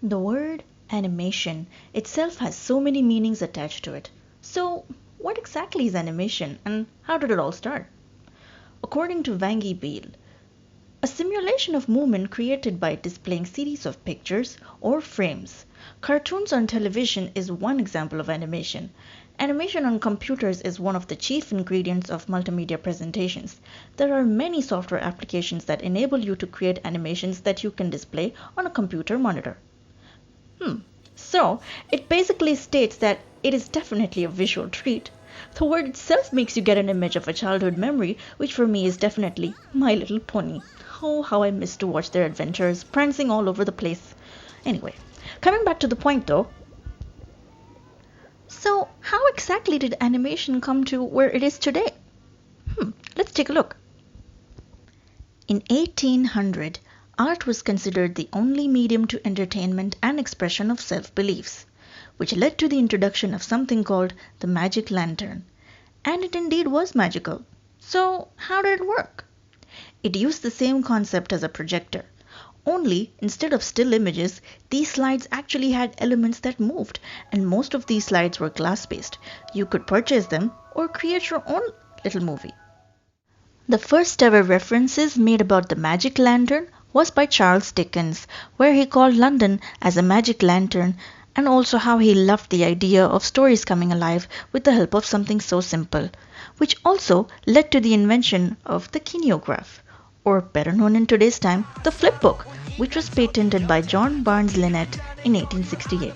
The word animation itself has so many meanings attached to it. So, what exactly is animation and how did it all start? According to Vangi Beale, a simulation of movement created by displaying series of pictures or frames. Cartoons on television is one example of animation. Animation on computers is one of the chief ingredients of multimedia presentations. There are many software applications that enable you to create animations that you can display on a computer monitor. So, it basically states that it is definitely a visual treat. The word itself makes you get an image of a childhood memory, which for me is definitely My Little Pony. Oh, how I miss to watch their adventures, prancing all over the place. Anyway, coming back to the point though. So, how exactly did animation come to where it is today? Let's take a look. In 1800, art was considered the only medium to entertainment and expression of self-beliefs, which led to the introduction of something called the magic lantern. And it indeed was magical. So, how did it work? It used the same concept as a projector. Only, instead of still images, these slides actually had elements that moved, and most of these slides were glass-based. You could purchase them or create your own little movie. The first ever references made about the magic lantern was by Charles Dickens, where he called London as a magic lantern, and also how he loved the idea of stories coming alive with the help of something so simple, which also led to the invention of the kineograph, or better known in today's time, the flipbook, which was patented by John Barnes Linnet in 1868.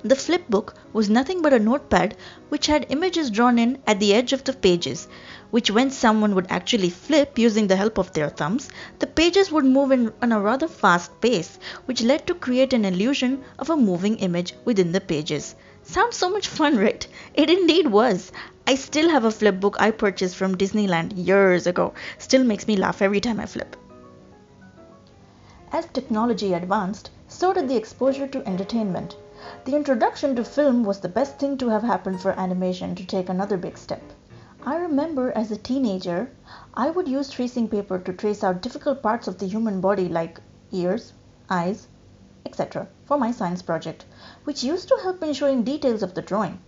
The flipbook was nothing but a notepad which had images drawn in at the edge of the pages, which when someone would actually flip using the help of their thumbs, the pages would move on a rather fast pace, which led to create an illusion of a moving image within the pages. Sounds so much fun, right? It indeed was. I still have a flipbook I purchased from Disneyland years ago. Still makes me laugh every time I flip. As technology advanced, so did the exposure to entertainment. The introduction to film was the best thing to have happened for animation to take another big step. I remember as a teenager, I would use tracing paper to trace out difficult parts of the human body like ears, eyes, etc. for my science project, which used to help in showing details of the drawing.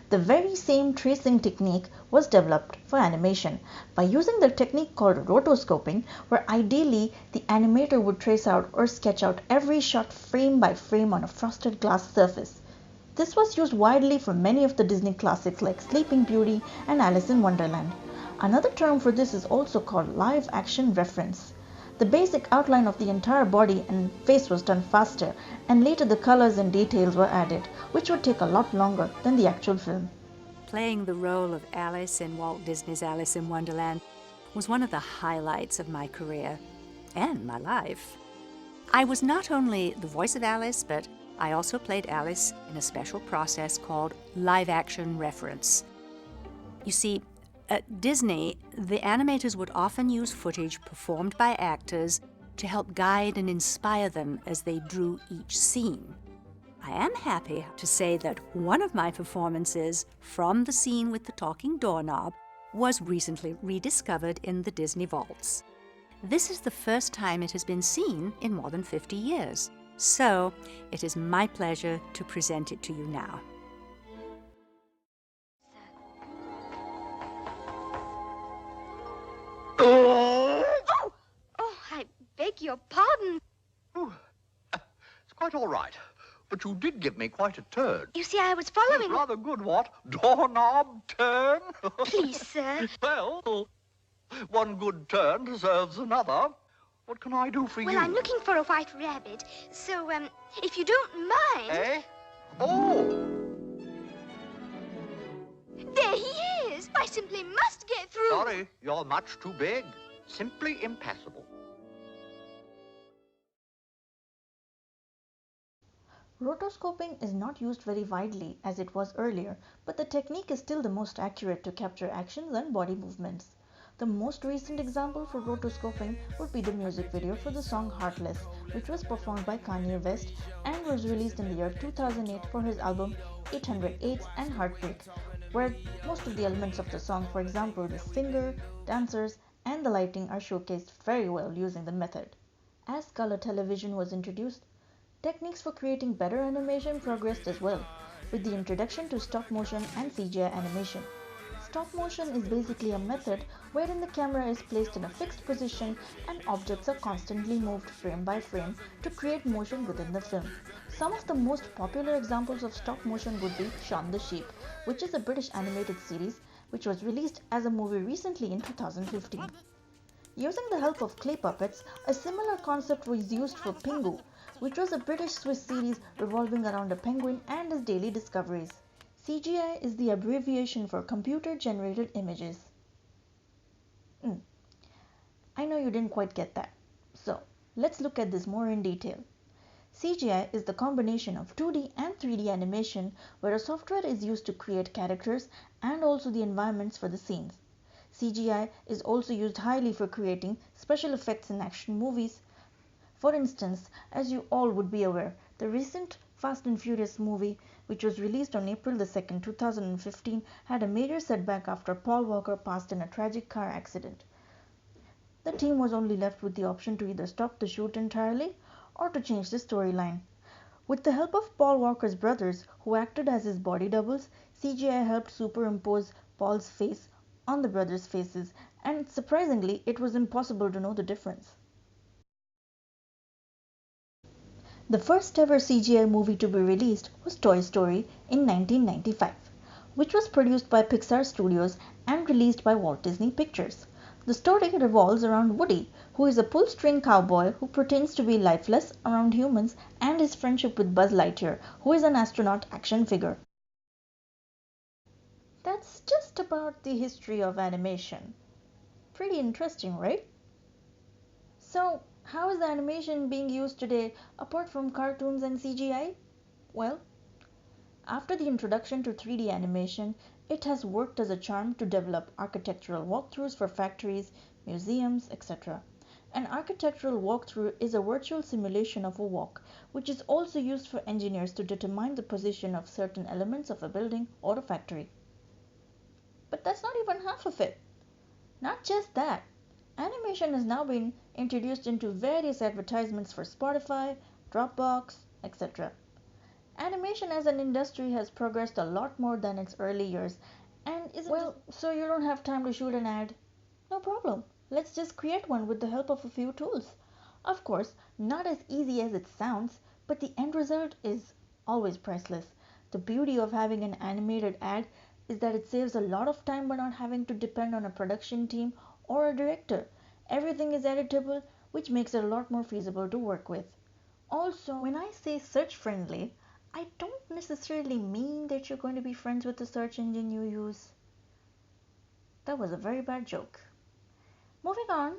The very same tracing technique was developed for animation by using the technique called rotoscoping, where ideally the animator would trace out or sketch out every shot frame by frame on a frosted glass surface. This was used widely for many of the Disney classics like Sleeping Beauty and Alice in Wonderland. Another term for this is also called live action reference. The basic outline of the entire body and face was done faster, and later the colors and details were added, which would take a lot longer than the actual film. Playing the role of Alice in Walt Disney's Alice in Wonderland was one of the highlights of my career and my life. I was not only the voice of Alice, but I also played Alice in a special process called live action reference. You see, at Disney, the animators would often use footage performed by actors to help guide and inspire them as they drew each scene. I am happy to say that one of my performances from the scene with the talking doorknob was recently rediscovered in the Disney vaults. This is the first time it has been seen in more than 50 years, so it is my pleasure to present it to you now. I beg your pardon. Oh, it's quite all right. But you did give me quite a turn. You see, I was following... Rather good, what? Doorknob turn? Please, sir. Well, one good turn deserves another. What can I do for you? Well, I'm looking for a white rabbit, so, if you don't mind... Eh? Oh! There he is! I simply must get through. Sorry, you're much too big. Simply impassable. Rotoscoping is not used very widely as it was earlier, but the technique is still the most accurate to capture actions and body movements. The most recent example for rotoscoping would be the music video for the song Heartless, which was performed by Kanye West and was released in the year 2008 for his album 808 and Heartbreak, where most of the elements of the song, for example the singer, dancers, and the lighting are showcased very well using the method. As color television was introduced, techniques for creating better animation progressed as well, with the introduction to stop motion and CGI animation. Stop motion is basically a method wherein the camera is placed in a fixed position and objects are constantly moved frame by frame to create motion within the film. Some of the most popular examples of stop motion would be Shaun the Sheep, which is a British animated series which was released as a movie recently in 2015. Using the help of clay puppets, a similar concept was used for Pingu, which was a British-Swiss series revolving around a penguin and his daily discoveries. CGI is the abbreviation for computer-generated images. I know you didn't quite get that. So, let's look at this more in detail. CGI is the combination of 2D and 3D animation where a software is used to create characters and also the environments for the scenes. CGI is also used highly for creating special effects in action movies. For instance, as you all would be aware, the recent Fast and Furious movie, which was released on April 2nd, 2015, had a major setback after Paul Walker passed in a tragic car accident. The team was only left with the option to either stop the shoot entirely or to change the storyline. With the help of Paul Walker's brothers, who acted as his body doubles, CGI helped superimpose Paul's face on the brothers' faces, and surprisingly, it was impossible to know the difference. The first ever CGI movie to be released was Toy Story in 1995, which was produced by Pixar Studios and released by Walt Disney Pictures. The story revolves around Woody, who is a pull-string cowboy who pretends to be lifeless around humans, and his friendship with Buzz Lightyear, who is an astronaut action figure. That's just about the history of animation. Pretty interesting, right? So, how is animation being used today apart from cartoons and CGI? Well, after the introduction to 3D animation, it has worked as a charm to develop architectural walkthroughs for factories, museums, etc. An architectural walkthrough is a virtual simulation of a walk, which is also used for engineers to determine the position of certain elements of a building or a factory. But that's not even half of it. Not just that, animation has now been introduced into various advertisements for Spotify, Dropbox, etc. Animation as an industry has progressed a lot more than its early years and isn't so you don't have time to shoot an ad? No problem. Let's just create one with the help of a few tools. Of course, not as easy as it sounds, but the end result is always priceless. The beauty of having an animated ad is that it saves a lot of time by not having to depend on a production team or a director. Everything is editable, which makes it a lot more feasible to work with. Also, when I say search friendly, I don't necessarily mean that you're going to be friends with the search engine you use. That was a very bad joke. Moving on,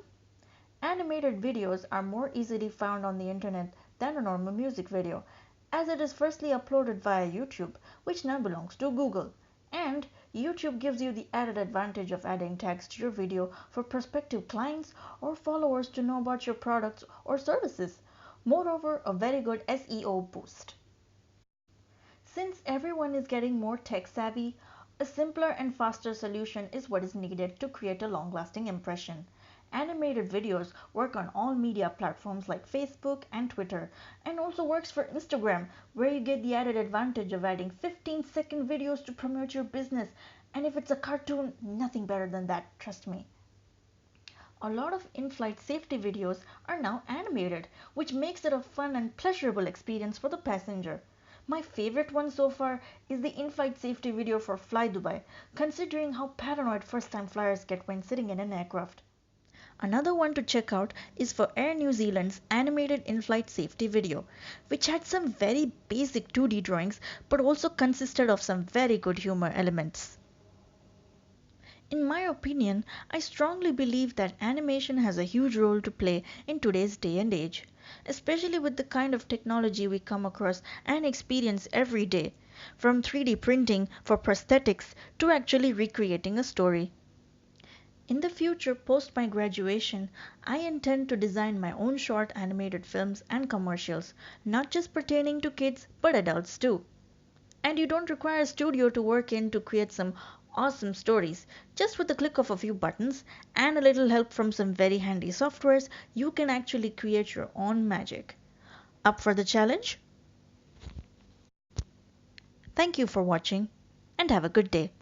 animated videos are more easily found on the internet than a normal music video, as it is firstly uploaded via YouTube, which now belongs to Google. And YouTube gives you the added advantage of adding tags to your video for prospective clients or followers to know about your products or services. Moreover, a very good SEO boost. Since everyone is getting more tech savvy, a simpler and faster solution is what is needed to create a long-lasting impression. Animated videos work on all media platforms like Facebook and Twitter, and also works for Instagram, where you get the added advantage of adding 15-second videos to promote your business. And if it's a cartoon, nothing better than that, trust me. A lot of in-flight safety videos are now animated, which makes it a fun and pleasurable experience for the passenger. My favorite one so far is the in-flight safety video for Fly Dubai, considering how paranoid first-time flyers get when sitting in an aircraft. Another one to check out is for Air New Zealand's animated in-flight safety video, which had some very basic 2D drawings but also consisted of some very good humor elements. In my opinion, I strongly believe that animation has a huge role to play in today's day and age, especially with the kind of technology we come across and experience every day, from 3D printing for prosthetics to actually recreating a story. In the future, post my graduation, I intend to design my own short animated films and commercials, not just pertaining to kids but adults too. And you don't require a studio to work in to create some awesome stories. Just with the click of a few buttons and a little help from some very handy softwares, you can actually create your own magic. Up for the challenge? Thank you for watching and have a good day.